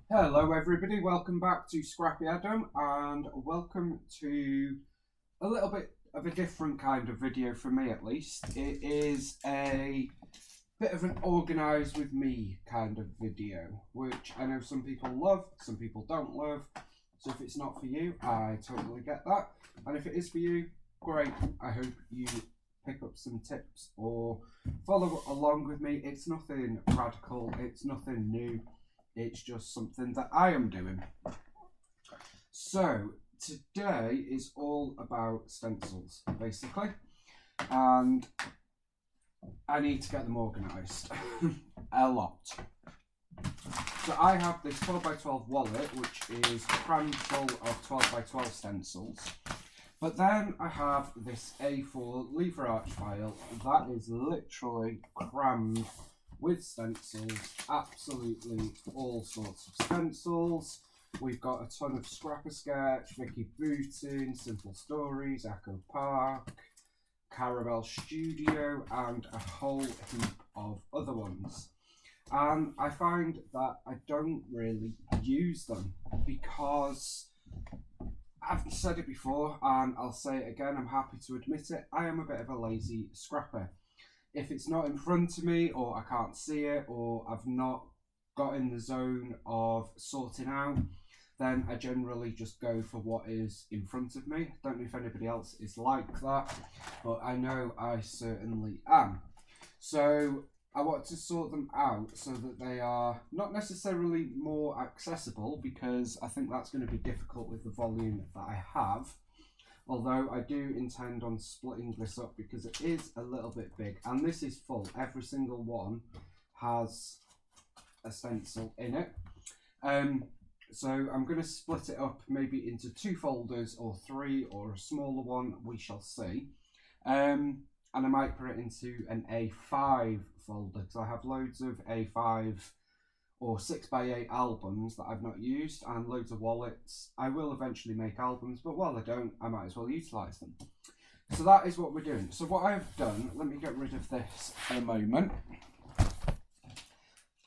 Hello everybody, welcome back to Scrappy Adam and welcome to a little bit of a different kind of video for me at least. It is a bit of an organise with me kind of video, which I know some people love, some people don't love. So if it's not for you, I totally get that. And if it is for you, great. I hope you pick up some tips or follow along with me. It's nothing radical, it's nothing new. It's just something that I am doing. So today is all about stencils, basically, and I need to get them organised a lot. So I have this 12x12 wallet, which is crammed full of 12x12 stencils. But then I have this A4 lever arch file that is literally crammed with stencils, absolutely all sorts of stencils. We've got a ton of Scrapper Sketch, Vicky Bootin, Simple Stories, Echo Park, Caramel Studio, and a whole heap of other ones. And I find that I don't really use them because I've said it before and I'll say it again, I'm happy to admit it, I am a bit of a lazy scrapper. If it's not in front of me or I can't see it or I've not got in the zone of sorting out, then I generally just go for what is in front of me. I don't know if anybody else is like that, but I know I certainly am. So I want to sort them out so that they are not necessarily more accessible, because I think that's going to be difficult with the volume that I have. Although I do intend on splitting this up because it is a little bit big, and this is full. Every single one has a stencil in it. So I'm going to split it up maybe into 2 folders or 3 or a smaller one, we shall see. And I might put it into an A5 folder because I have loads of A5 or 6x8 albums that I've not used and loads of wallets. I will eventually make albums, but while I don't, I might as well utilise them. So that is what we're doing. So what I've done, let me get rid of this in a moment.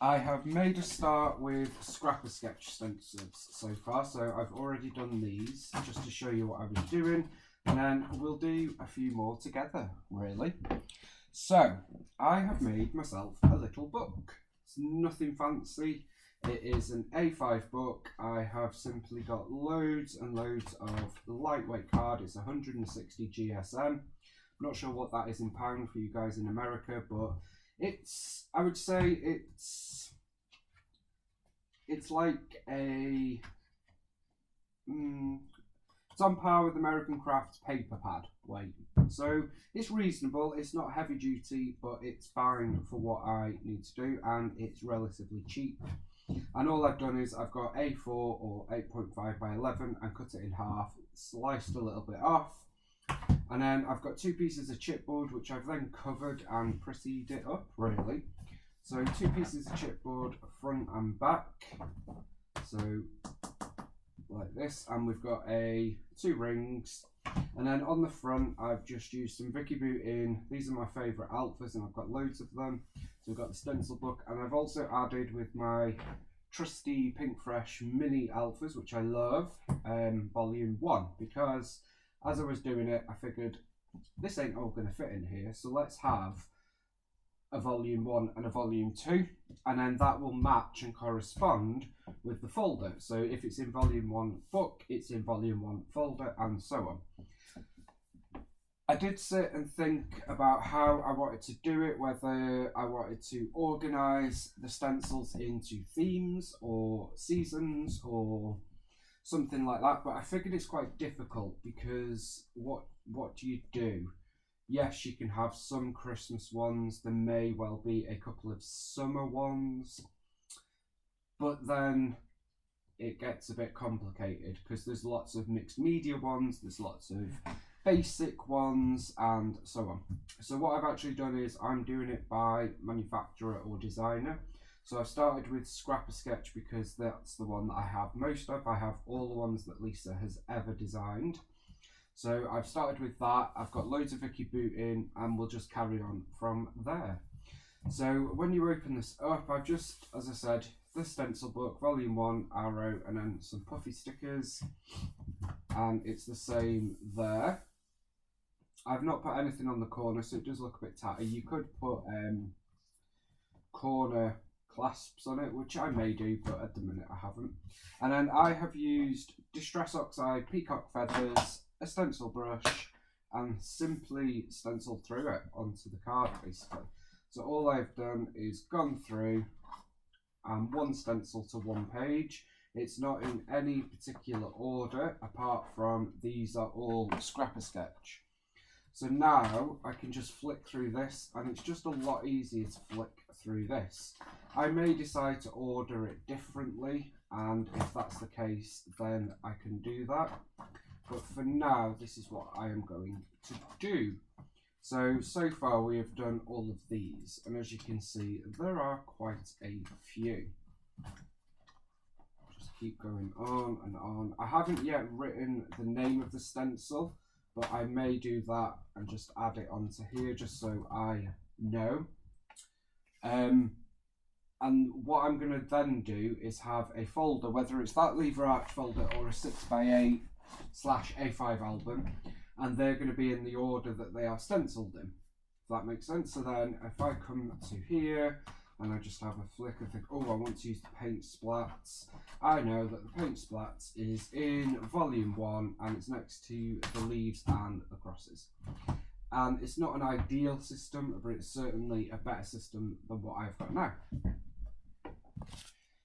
I have made a start with Scrapper Sketch stencils so far, so I've already done these just to show you what I was doing, and then we'll do a few more together, really. So I have made myself a little book. It's nothing fancy. It is an A5 book. I have simply got loads and loads of lightweight card. It's 160 GSM. I'm not sure what that is in pound for you guys in America, but it's, I would say it's like a, it's on par with American Crafts paper pad weight. So it's reasonable, it's not heavy duty, but it's fine for what I need to do, and it's relatively cheap. And all I've done is I've got A4 or 8.5 by 11 and cut it in half, sliced a little bit off, and then I've got 2 pieces of chipboard which I've then covered and prettied it up, really. So 2 pieces of chipboard front and back, so like this, and we've got 2 rings, and then on the front I've just used some Vicky Bootin. These are my favourite alphas and I've got loads of them. So I've got the stencil book, and I've also added with my trusty Pink Fresh mini alphas, which I love, volume 1, because as I was doing it I figured this ain't all going to fit in here, so let's have a volume 1 and a volume 2, and then that will match and correspond with the folder. So if it's in volume 1 book, it's in volume 1 folder, and so on. I did sit and think about how I wanted to do it, whether I wanted to organise the stencils into themes or seasons or something like that, but I figured it's quite difficult because what do you do? Yes, you can have some Christmas ones, there may well be a couple of summer ones, but then it gets a bit complicated because there's lots of mixed media ones, there's lots of basic ones, and so on. So what I've actually done is I'm doing it by manufacturer or designer. So I've started with Scrapper Sketch because that's the one that I have most of. I have all the ones that Lisa has ever designed. So I've started with that. I've got loads of Vicky Bootin, and we'll just carry on from there. So when you open this up, I've just, as I said, the stencil book, volume 1, arrow, and then some puffy stickers. And it's the same there. I've not put anything on the corner, so it does look a bit tatty. You could put corner clasps on it, which I may do, but at the minute I haven't. And then I have used Distress Oxide, peacock feathers, a stencil brush, and simply stenciled through it onto the card, basically. So all I've done is gone through and one stencil to one page. It's not in any particular order, apart from these are all Scrapper Sketch. So now I can just flick through this, and it's just a lot easier to flick through this. I may decide to order it differently, and if that's the case, then I can do that. But for now, this is what I am going to do. So far we have done all of these, and as you can see, there are quite a few. Just keep going on and on. I haven't yet written the name of the stencil, but I may do that and just add it onto here just so I know. And what I'm going to then do is have a folder, whether it's that lever arch folder or a 6x8/A5 album, and they're going to be in the order that they are stenciled in, if that makes sense. So then if I come to here and I just have a flick and think, oh, I want to use the paint splats, I know that the paint splats is in volume 1 and it's next to the leaves and the crosses. And it's not an ideal system, but it's certainly a better system than what I've got now.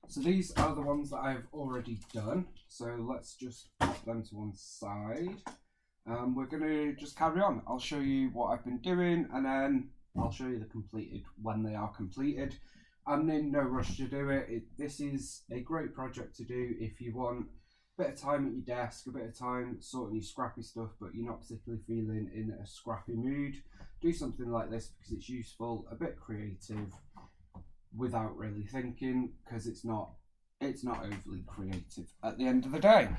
So these are the ones that I've already done. So let's just put them to one side. We're going to just carry on. I'll show you what I've been doing, and then I'll show you the completed when they are completed. I'm in no rush to do it. This is a great project to do if you want a bit of time at your desk, a bit of time sorting your scrappy stuff, but you're not particularly feeling in a scrappy mood. Do something like this because it's useful, a bit creative, without really thinking, because it's not overly creative at the end of the day.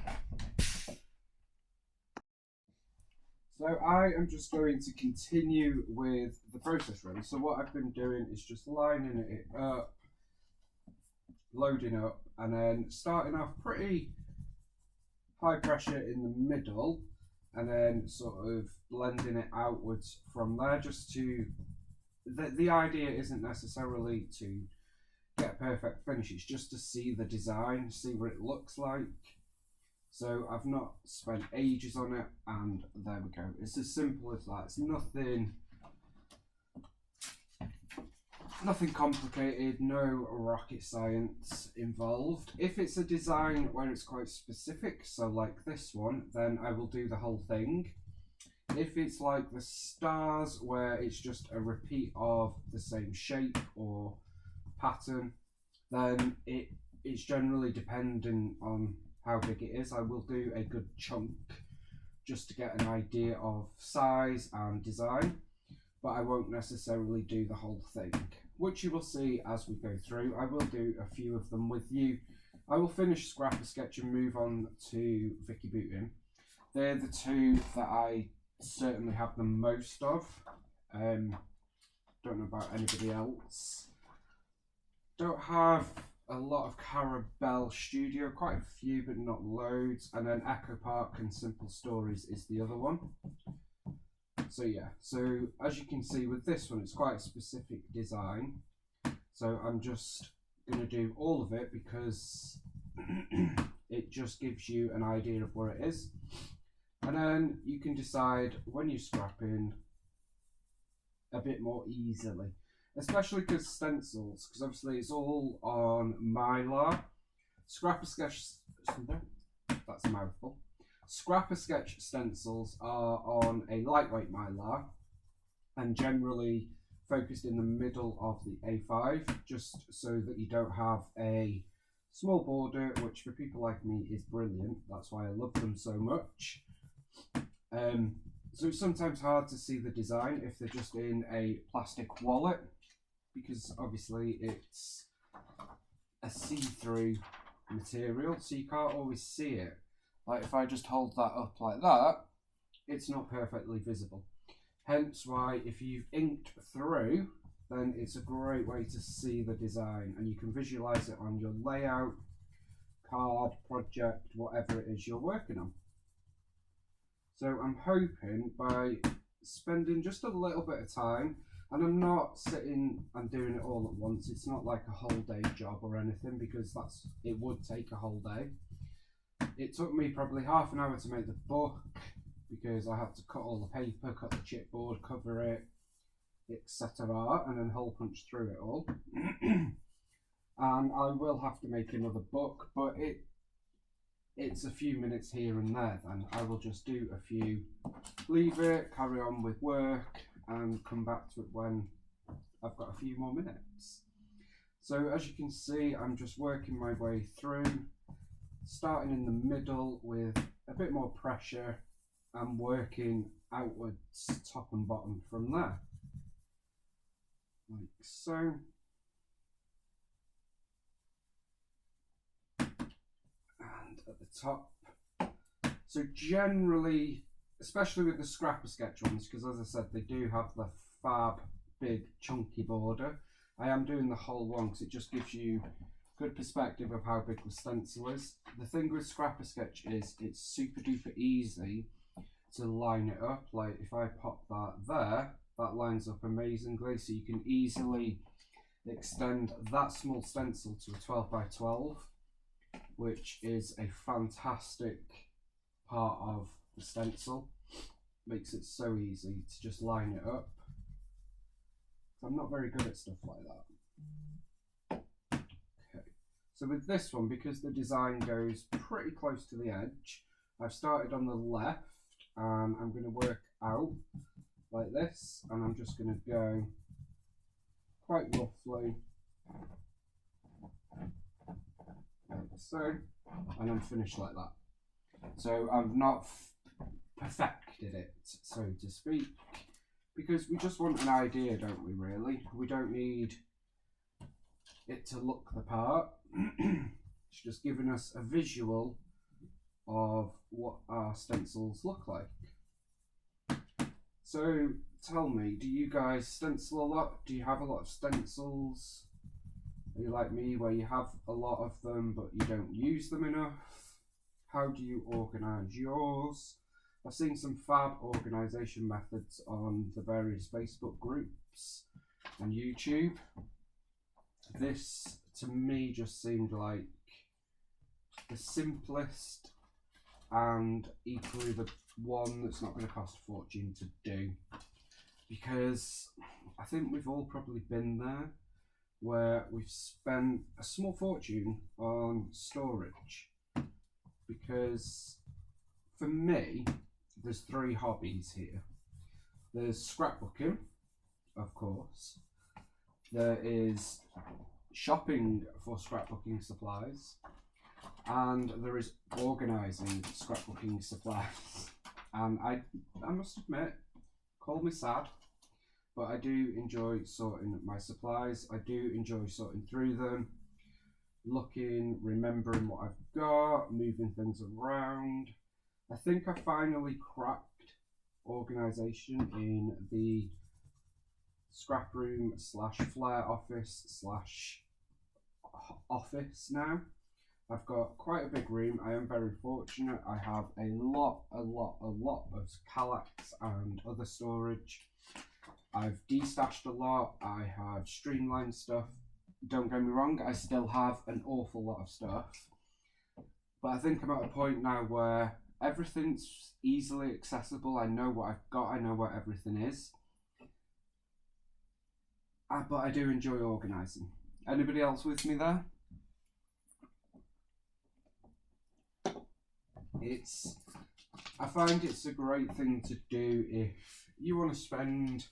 So I am just going to continue with the process really. So what I've been doing is just lining it up, loading up, and then starting off pretty high pressure in the middle, and then sort of blending it outwards from there, just to the idea isn't necessarily to get a perfect finish, it's just to see the design, see what it looks like. So I've not spent ages on it, and there we go. It's as simple as that. It's nothing complicated, no rocket science involved. If it's a design where it's quite specific, so like this one, then I will do the whole thing. If it's like the stars where it's just a repeat of the same shape or pattern, then it's generally dependent on how big it is. I will do a good chunk just to get an idea of size and design, but I won't necessarily do the whole thing, which you will see as we go through. I will do a few of them with you. I will finish Scrapper Sketch and move on to Vicky Bootin. They're the two that I certainly have the most of. Don't know about anybody else. Don't have a lot of Carabelle Studio, quite a few but not loads, and then Echo Park and Simple Stories is the other one. So yeah, so as you can see with this one, it's quite a specific design, so I'm just going to do all of it because it just gives you an idea of where it is, and then you can decide when you're scrapping a bit more easily. Especially because stencils, because obviously it's all on Mylar. Scrapper Sketch, that's a mouthful. Scrapper Sketch stencils are on a lightweight Mylar and generally focused in the middle of the A5, just so that you don't have a small border, which for people like me is brilliant. That's why I love them so much. So it's sometimes hard to see the design if they're just in a plastic wallet, because obviously it's a see-through material, so you can't always see it. Like if I just hold that up like that, it's not perfectly visible. Hence why if you've inked through then it's a great way to see the design, and you can visualize it on your layout, card, project, whatever it is you're working on. So I'm hoping by spending just a little bit of time, and I'm not sitting and doing it all at once, it's not like a whole day job or anything, because it would take a whole day. It took me probably half an hour to make the book, because I had to cut all the paper, cut the chipboard, cover it, etc., and then hole punch through it all. And I will have to make another book, but it's a few minutes here and there, then I will just do a few, leave it, carry on with work, and come back to it when I've got a few more minutes. So as you can see, I'm just working my way through, starting in the middle with a bit more pressure and working outwards, top and bottom from there, like so. And at the top. So generally, especially with the scrapper sketch ones, because as I said, they do have the fab big chunky border. I am doing the whole one because it just gives you good perspective of how big the stencil is. The thing with scrapper sketch is it's super duper easy to line it up. Like if I pop that there, that lines up amazingly, so you can easily extend that small stencil to a 12 by 12, which is a fantastic part of the stencil. Makes it so easy to just line it up. I'm not very good at stuff like that. Okay, so with this one, because the design goes pretty close to the edge, I've started on the left and I'm going to work out like this, and I'm just going to go quite roughly like so, and then finish like that. So I've not perfected it, so to speak, because we just want an idea, don't we, really? We don't need it to look the part. It's just giving us a visual of what our stencils look like. So tell me, do you guys stencil a lot? Do you have a lot of stencils? Are you like me, where you have a lot of them but you don't use them enough? How do you organise yours? I've seen some fab organisation methods on the various Facebook groups and YouTube. This, to me, just seemed like the simplest and equally the one that's not going to cost a fortune to do. Because I think we've all probably been there, where we've spent a small fortune on storage. Because for me, there's three hobbies here. There's scrapbooking, of course. There is shopping for scrapbooking supplies. And there is organising scrapbooking supplies. And I must admit, call me sad, but I do enjoy sorting my supplies. I do enjoy sorting through them, looking, remembering what I've got, moving things around. I think I finally cracked organisation in the scrap room slash flare office slash office now. I've got quite a big room. I am very fortunate. I have a lot of Kallax and other storage. I've destashed a lot. I have streamlined stuff. Don't get me wrong, I still have an awful lot of stuff. But I think I'm at a point now where everything's easily accessible. I know what I've got. I know where everything is. But I do enjoy organising. Anybody else with me there? I find it's a great thing to do if you want to spend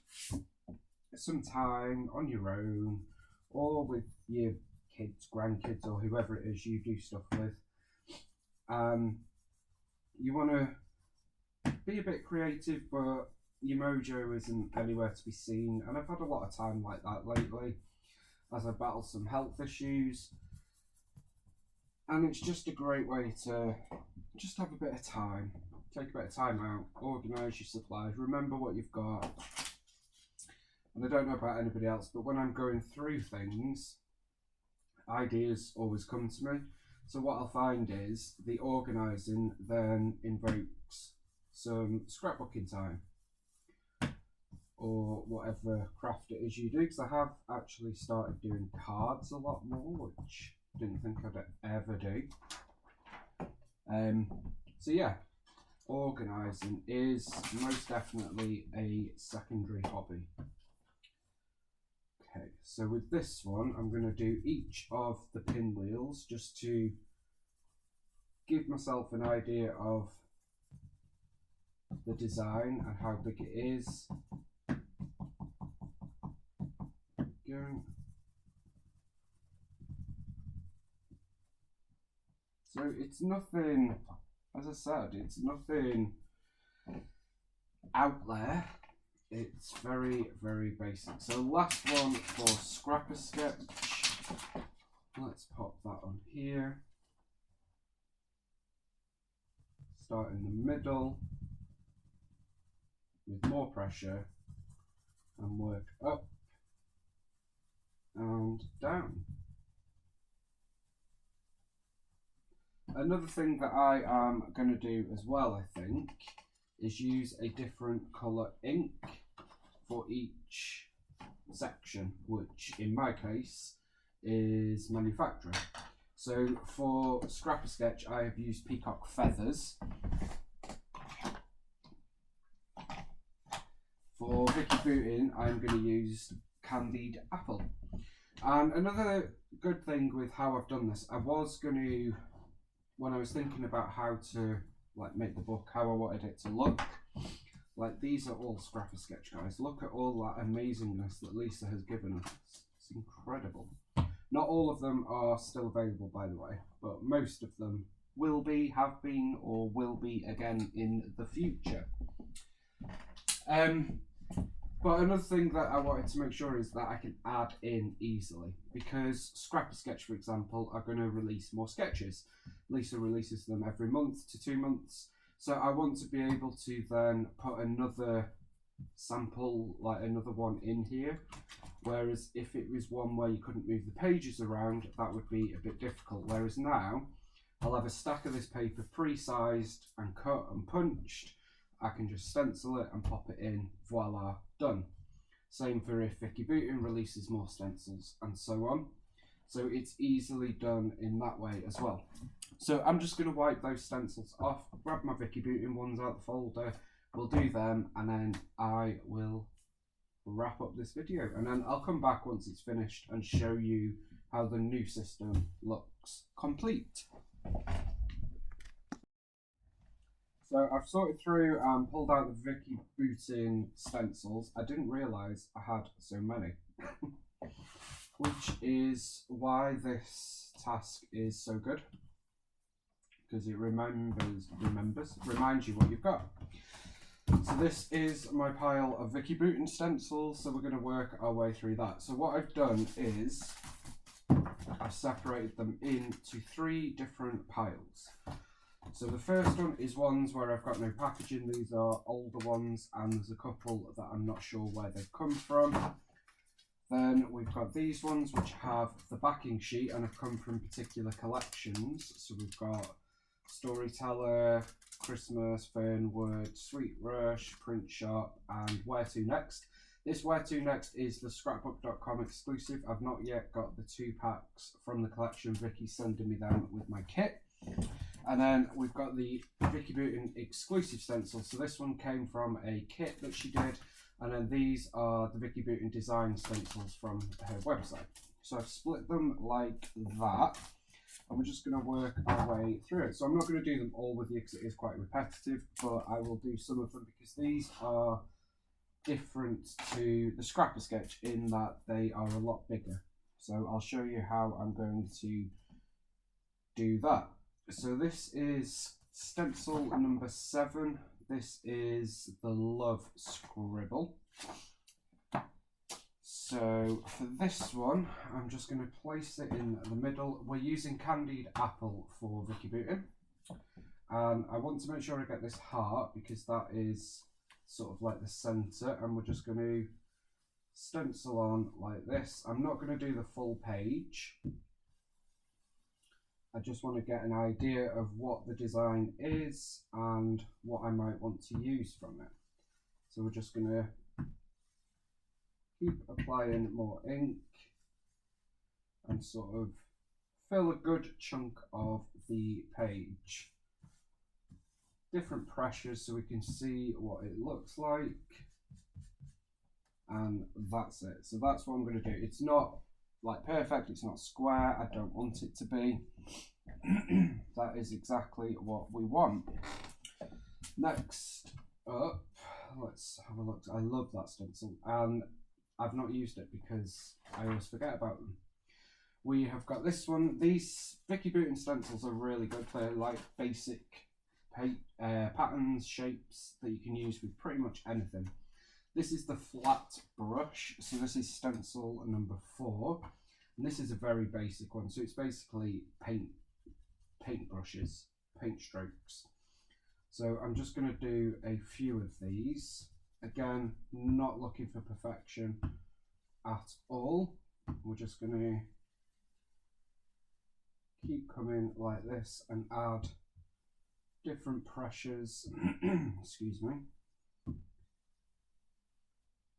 some time on your own or with your kids, grandkids, or whoever it is you do stuff with. You want to be a bit creative, but your mojo isn't anywhere to be seen. And I've had a lot of time like that lately as I battle some health issues. And it's just a great way to just have a bit of time. Take a bit of time out, organise your supplies, remember what you've got. And I don't know about anybody else, but when I'm going through things, ideas always come to me. So what I'll find is the organising then invokes some scrapbooking time, or whatever craft it is you do, because I have actually started doing cards a lot more, which I didn't think I'd ever do. So yeah, organising is most definitely a secondary hobby. Okay, so with this one, I'm going to do each of the pinwheels just to give myself an idea of the design and how big it is. Go. So it's nothing, as I said, it's nothing out there. It's very, very basic. So last one for Scrapper Sketch. Let's pop that on here. Start in the middle with more pressure and work up and down. Another thing that I am going to do as well, I think, is use a different colour ink for each section, which in my case is manufacturer. So for Scrapper Sketch, I have used peacock feathers. For Vicky Bootin, I'm going to use candied apple. And another good thing with how I've done this, I was going to, when I was thinking about how to like make the book, how I wanted it to look, like these are all Scrapper Sketch, guys. Look at all that amazingness that Lisa has given us. It's incredible. Not all of them are still available, by the way, but most of them will be, have been, or will be again in the future. But another thing that I wanted to make sure is that I can add in easily, because Scrapper Sketch, for example, are going to release more sketches. Lisa releases them every month to 2 months, so I want to be able to then put another sample, like another one in here, whereas if it was one where you couldn't move the pages around, that would be a bit difficult. Whereas now, I'll have a stack of this paper pre-sized and cut and punched. I can just stencil it and pop it in, voila, done. Same for if Vicky Bootin releases more stencils and so on. So it's easily done in that way as well. So I'm just going to wipe those stencils off, grab my Vicky Bootin ones out the folder, we'll do them, and then I will wrap up this video. And then I'll come back once it's finished and show you how the new system looks complete. So I've sorted through and pulled out the Vicky Bootin stencils. I didn't realise I had so many, which is why this task is so good, because it reminds you what you've got. So this is my pile of Vicky Bootin stencils, so we're going to work our way through that. So what I've done is I've separated them into 3 different piles. So the first one is ones where I've got no packaging. These are older ones, and there's a couple that I'm not sure where they've come from. Then we've got these ones which have the backing sheet and have come from particular collections. So we've got Storyteller, Christmas, Fernwood, Sweet Rush, Print Shop, and Where To Next. This Where To Next is the scrapbook.com exclusive. I've not yet got the 2 packs from the collection. Vicky's sending me them with my kit. And then we've got the Vicky Bootin exclusive stencils. So this one came from a kit that she did. And then these are the Vicky Bootin design stencils from her website. So I've split them like that. And we're just going to work our way through it. So I'm not going to do them all with you because it is quite repetitive. But I will do some of them because these are different to the Scrapper Sketch in that they are a lot bigger. So I'll show you how I'm going to do that. So this is stencil number 7. This is the Love Scribble. So for this one, I'm just going to place it in the middle. We're using candied apple for Vicky Bootin. And I want to make sure I get this heart because that is sort of like the centre. And we're just going to stencil on like this. I'm not going to do the full page. I just want to get an idea of what the design is and what I might want to use from it. So we're just going to keep applying more ink and sort of fill a good chunk of the page. Different pressures so we can see what it looks like. And that's it. So that's what I'm going to do. It's not like perfect, it's not square, I don't want it to be. That is exactly what we want. Next up, let's have a look. I love that stencil and I've not used it because I always forget about them. We have got this one. These Vicky Boughton stencils are really good. They're like basic patterns, shapes that you can use with pretty much anything. This is the flat brush, so this is stencil number 4, and this is a very basic one. So it's basically paint brushes, paint strokes. So I'm just going to do a few of these. Again, not looking for perfection at all. We're just going to keep coming like this and add different pressures, excuse me,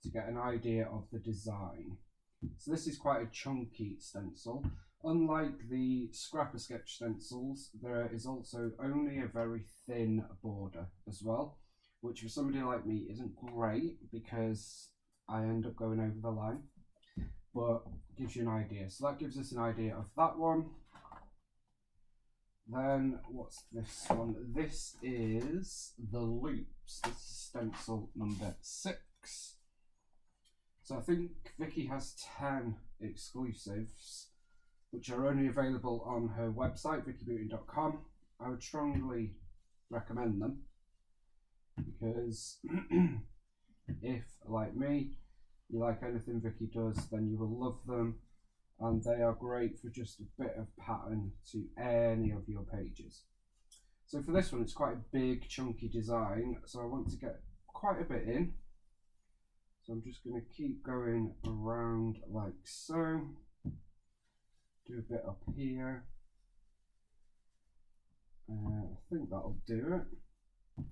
to get an idea of the design. So this is quite a chunky stencil. Unlike the Scrapper Sketch stencils, there is also only a very thin border as well, which for somebody like me isn't great because I end up going over the line, but gives you an idea. So that gives us an idea of that one. Then what's this one? This is the loops. This is stencil number 6. So I think Vicky has 10 exclusives, which are only available on her website, vickyboughton.com. I would strongly recommend them because if, like me, you like anything Vicky does, then you will love them, and they are great for just a bit of pattern to any of your pages. So for this one, it's quite a big, chunky design, so I want to get quite a bit in. So I'm just going to keep going around like so. Do a bit up here. I think that'll do it.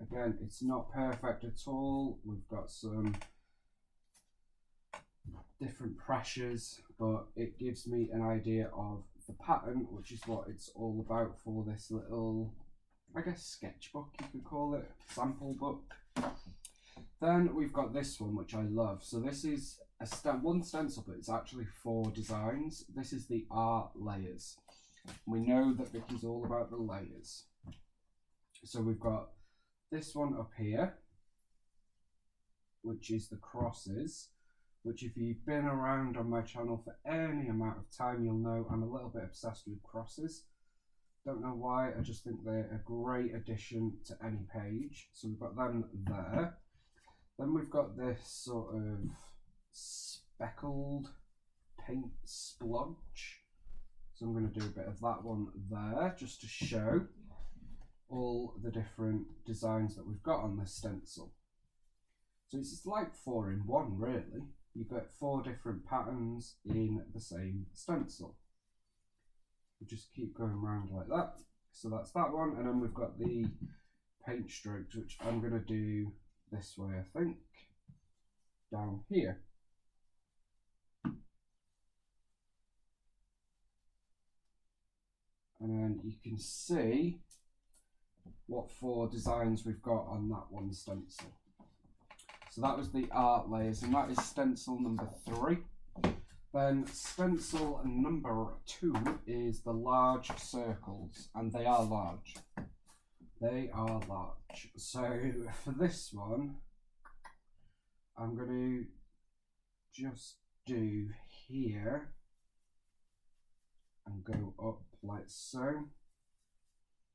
Again, it's not perfect at all. We've got some different pressures, but it gives me an idea of the pattern, which is what it's all about for this little, I guess, sketchbook, you could call it, sample book. Then we've got this one, which I love. So this is one stencil, but it's actually 4 designs. This is the art layers. We know that Vicky's all about the layers. So we've got this one up here, which is the crosses, which if you've been around on my channel for any amount of time, you'll know I'm a little bit obsessed with crosses. Don't know why, I just think they're a great addition to any page. So we've got them there. Then we've got this sort of speckled paint splodge. So I'm going to do a bit of that one there just to show all the different designs that we've got on this stencil. So it's like 4 in 1 really. You've got 4 different patterns in the same stencil. We just keep going around like that. So that's that one, and then we've got the paint strokes, which I'm going to do this way, I think, down here. And then you can see what 4 designs we've got on that one stencil. So that was the art layers, and that is stencil number 3. Then stencil number 2 is the large circles, and they are large. They are large. So for this one, I'm going to just do here and go up like so.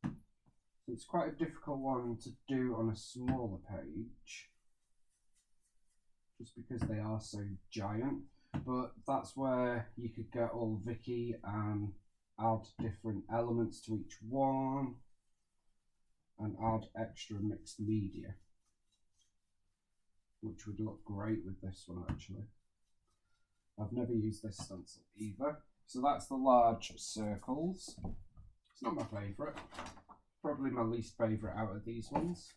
So it's quite a difficult one to do on a smaller page, just because they are so giant. But that's where you could get all Vicky and add different elements to each one and add extra mixed media. which would look great with this one actually. I've never used this stencil either. So that's the large circles. It's not my favourite, probably my least favourite out of these ones.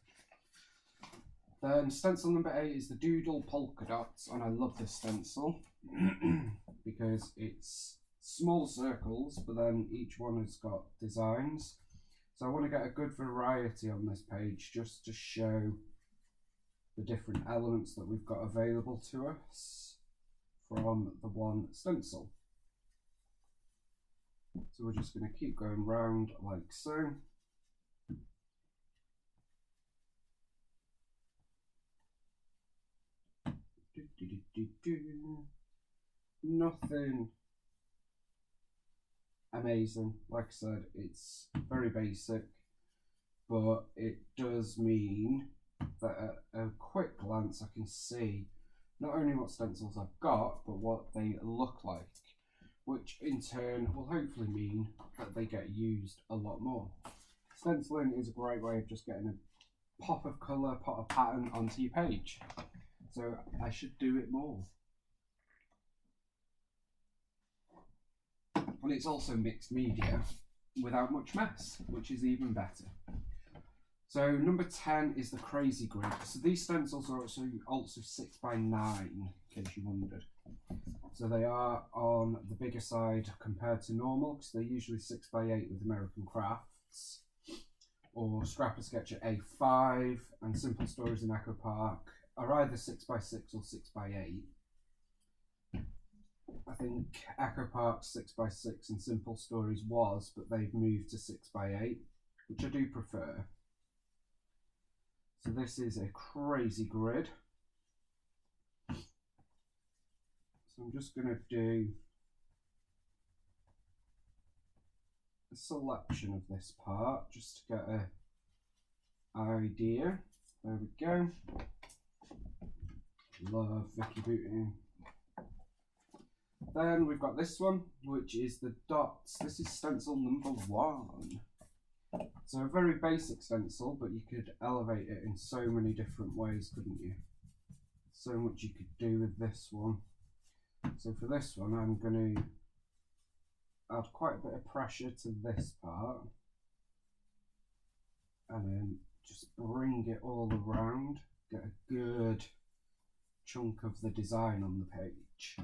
Then stencil number 8 is the Doodle Polka Dots, and I love this stencil because it's small circles, but then each one has got designs. So I want to get a good variety on this page just to show the different elements that we've got available to us from the one stencil. So we're just going to keep going round like so. Nothing amazing, like I said, it's very basic, but it does mean that at a quick glance I can see not only what stencils I've got, but what they look like, which in turn will hopefully mean that they get used a lot more. Stenciling is a great way of just getting a pop of colour, pop of pattern onto your page. So I should do it more. And it's also mixed media without much mess, which is even better. So number 10 is the Crazy Grid. So these stencils are also 6x9, in case you wondered. So they are on the bigger side compared to normal, because they're usually 6x8 with American Crafts, or Scrapper Sketch at A5, and Simple Stories in Echo Park are either 6x6 or 6x8. I think Echo Park's 6x6 and Simple Stories was, but they've moved to 6x8, which I do prefer. So this is a Crazy Grid. So I'm just going to do a selection of this part just to get an idea. There we go. Love Vicky Booting. Then we've got this one, which is the dots. This is stencil number 1. So a very basic stencil, but you could elevate it in so many different ways, couldn't you? So much you could do with this one. So for this one, I'm going to add quite a bit of pressure to this part, and then just bring it all around, get a good chunk of the design on the page.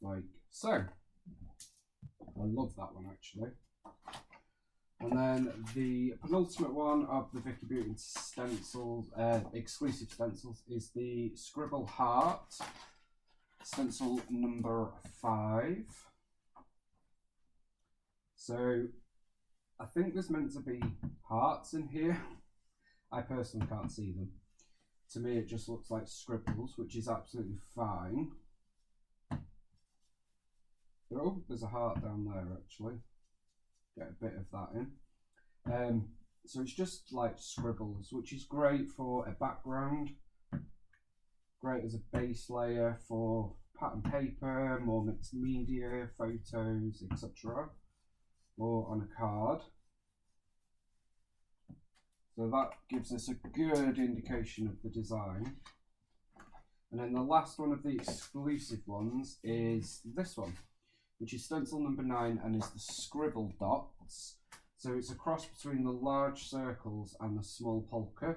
Like so. I love that one actually. And then the penultimate one of the Vicky Booting stencils, exclusive stencils, is the Scribble Heart, stencil number 5. So I think there's meant to be hearts in here. I personally can't see them. To me it just looks like scribbles, which is absolutely fine. Oh, there's a heart down there actually. Get a bit of that in. So it's just like scribbles, which is great for a background, great as a base layer for pattern paper, more mixed media, photos, etc., or on a card. So that gives us a good indication of the design. And then the last one of the exclusive ones is this one, which is stencil number 9 and is the Scribble Dots. So it's a cross between the large circles and the small polka.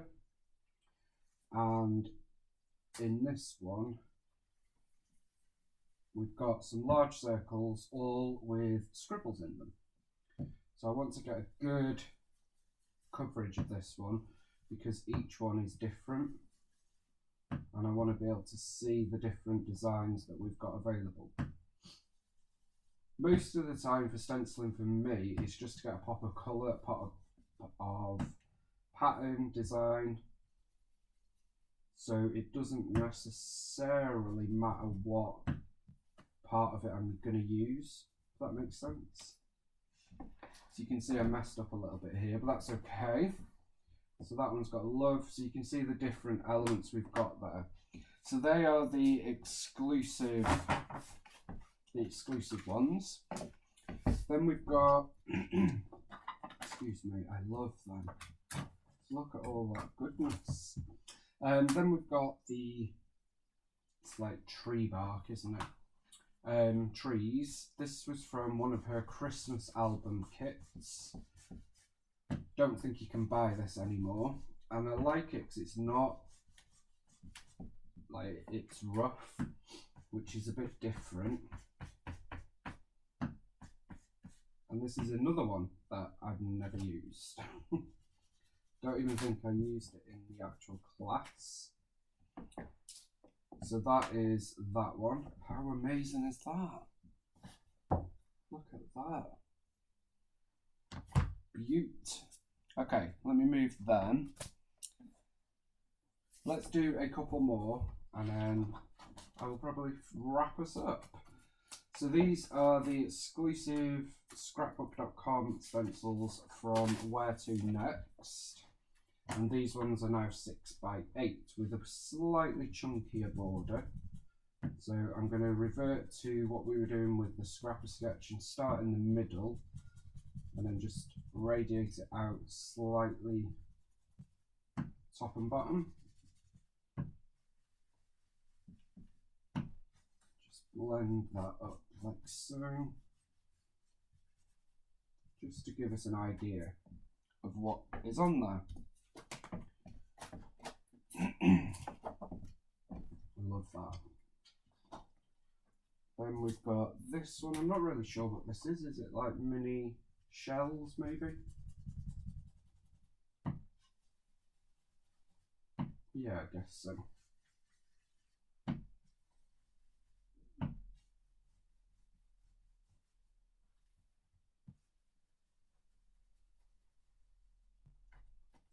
And in this one, we've got some large circles, all with scribbles in them. So I want to get a good coverage of this one because each one is different. And I want to be able to see the different designs that we've got available. Most of the time for stenciling for me is just to get a pop of colour, a pop of pattern, design. So it doesn't necessarily matter what part of it I'm going to use, if that makes sense. So you can see I messed up a little bit here, but that's okay. So that one's got love, so you can see the different elements we've got there. So they are the exclusive ones. Then we've got, excuse me, I love them. look at all that goodness. Then we've got it's like tree bark, isn't it? Trees. This was from one of her Christmas album kits. Don't think you can buy this anymore. And I like it because it's not, like, it's rough, which is a bit different. And this is another one that I've never used. Don't even think I used it in the actual class. So that is that one. How amazing is that? Look at that. Beaut. Okay, let me move them. Let's do a couple more and then I will probably wrap us up. So these are the exclusive scrapbook.com stencils from Where To Next. And these ones are now 6x8 with a slightly chunkier border. So I'm going to revert to what we were doing with the scrapper sketch and start in the middle and then just radiate it out slightly top and bottom. Just blend that up like so, just to give us an idea of what is on there. I love that. Then we've got this one. I'm not really sure what this is. Is it like mini shells maybe? Yeah, I guess so.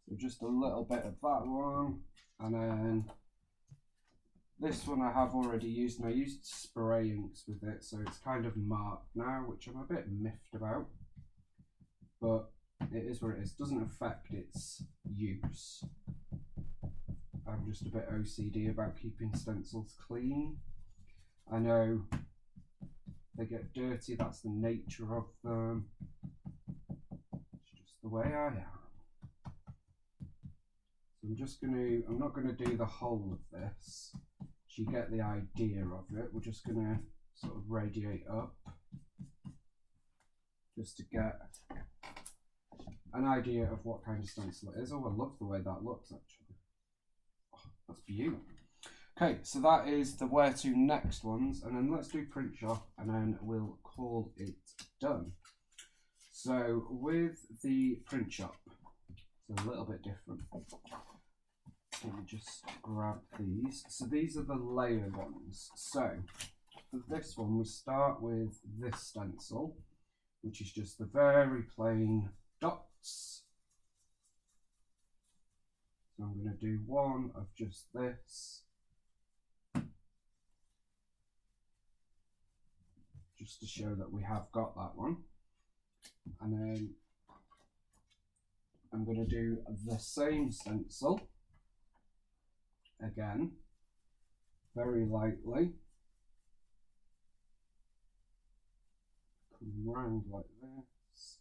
So just a little bit of that one, and then this one I have already used, and I used spray inks with it, so it's kind of marked now, which I'm a bit miffed about, but it is what it is. Doesn't affect its use. I'm just a bit OCD about keeping stencils clean. I know they get dirty, that's the nature of them. It's just the way I am. So I'm not gonna do the whole of this. So you get the idea of it. We're just gonna sort of radiate up just to get an idea of what kind of stencil it is. Oh, I love the way that looks actually. Oh, that's beautiful. Okay, so that is the Where To Next ones, and then let's do print shop and then we'll call it done. So with the print shop, it's a little bit different. Let me just grab these. So these are the layer ones. So for this one, we start with this stencil, which is just the very plain dots. So I'm going to do one of just this, just to show that we have got that one. And then I'm going to do the same stencil again, very lightly, come round like this,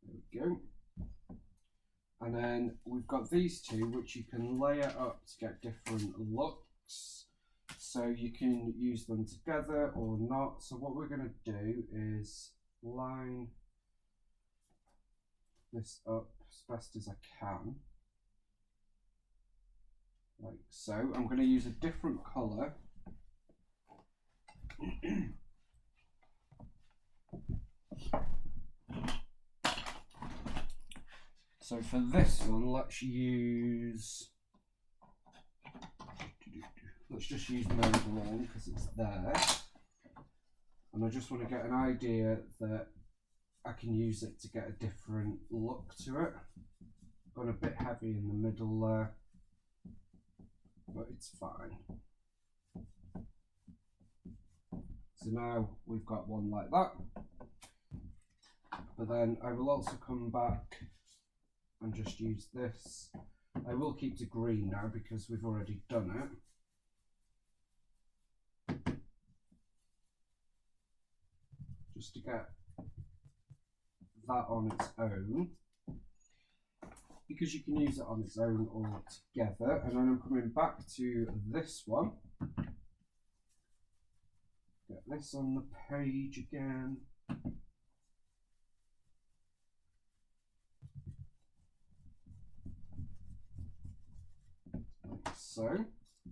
there we go, and then we've got these two which you can layer up to get different looks, so you can use them together or not. So what we're going to do is line this up as best as I can, like so. I'm going to use a different colour. So for this one, let's just use Maybelline because it's there, and I just want to get an idea that I can use it to get a different look to it. Gone a bit heavy in the middle there, but it's fine. So now we've got one like that, but then I will also come back and just use this. I will keep the green now because we've already done it, just to get that on its own, because you can use it on its own or together. And then I'm coming back to this one. Get this on the page again. Like so.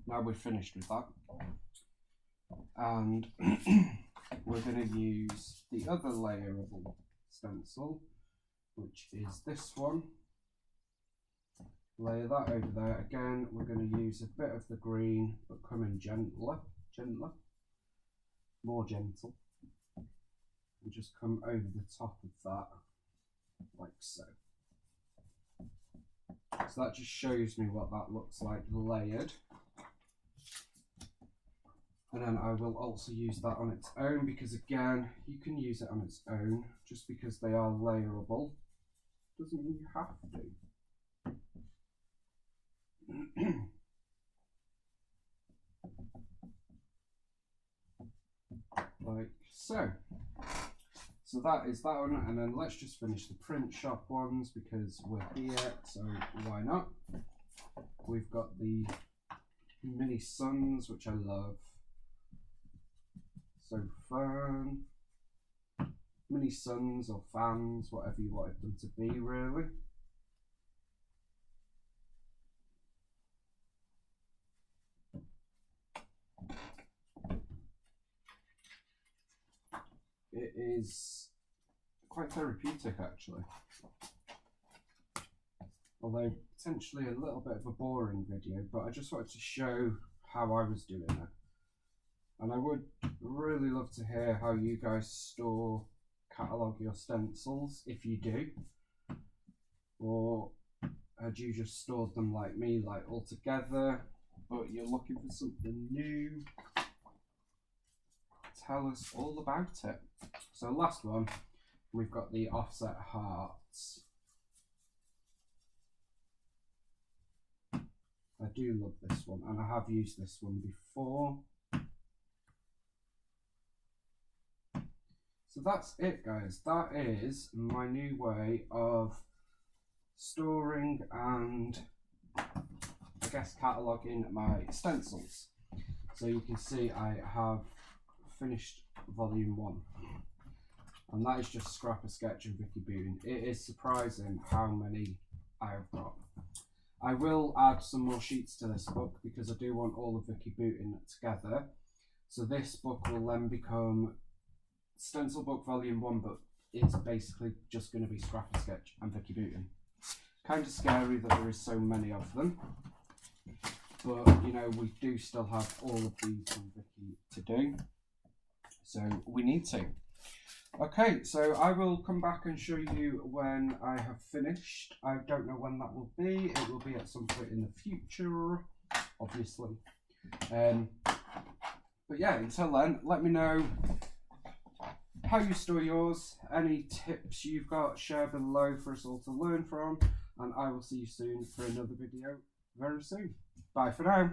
Now we're finished with that. And we're going to use the other layer of the stencil, which is this one. Layer that over there. Again, we're going to use a bit of the green, but come in gentler, more gentle, and just come over the top of that, like so. So that just shows me what that looks like layered. And then I will also use that on its own, because again, you can use it on its own. Just because they are layerable doesn't mean you have to. Like so. So that is that one, and then let's just finish the print shop ones because we're here, so why not? We've got the mini suns, which I love. So fun. Mini suns or fans, whatever you wanted them to be, really. It is quite therapeutic, actually. Although potentially a little bit of a boring video, but I just wanted to show how I was doing it. And I would really love to hear how you guys store, catalogue your stencils, if you do. Or had you just stored them like me, like all together, but you're looking for something new? Tell us all about it. So last one, we've got the offset hearts. I do love this one, and I have used this one before. So that's it, guys. That is my new way of storing and, I guess, cataloguing my stencils. So you can see I have finished volume 1, and that is just Scrap a Sketch and Vicky Booten. It is surprising how many I have got. I will add some more sheets to this book because I do want all of Vicky Booten together. So this book will then become Stencil Book Volume 1, but it's basically just going to be Scrap a Sketch and Vicky Booten. Kind of scary that there is so many of them, but you know, we do still have all of these from Vicky to do. So we need to. Okay, so I will come back and show you when I have finished. I don't know when that will be. It will be at some point in the future, obviously. But yeah, until then, let me know how you store yours. Any tips you've got, share below for us all to learn from. And I will see you soon for another video very soon. Bye for now.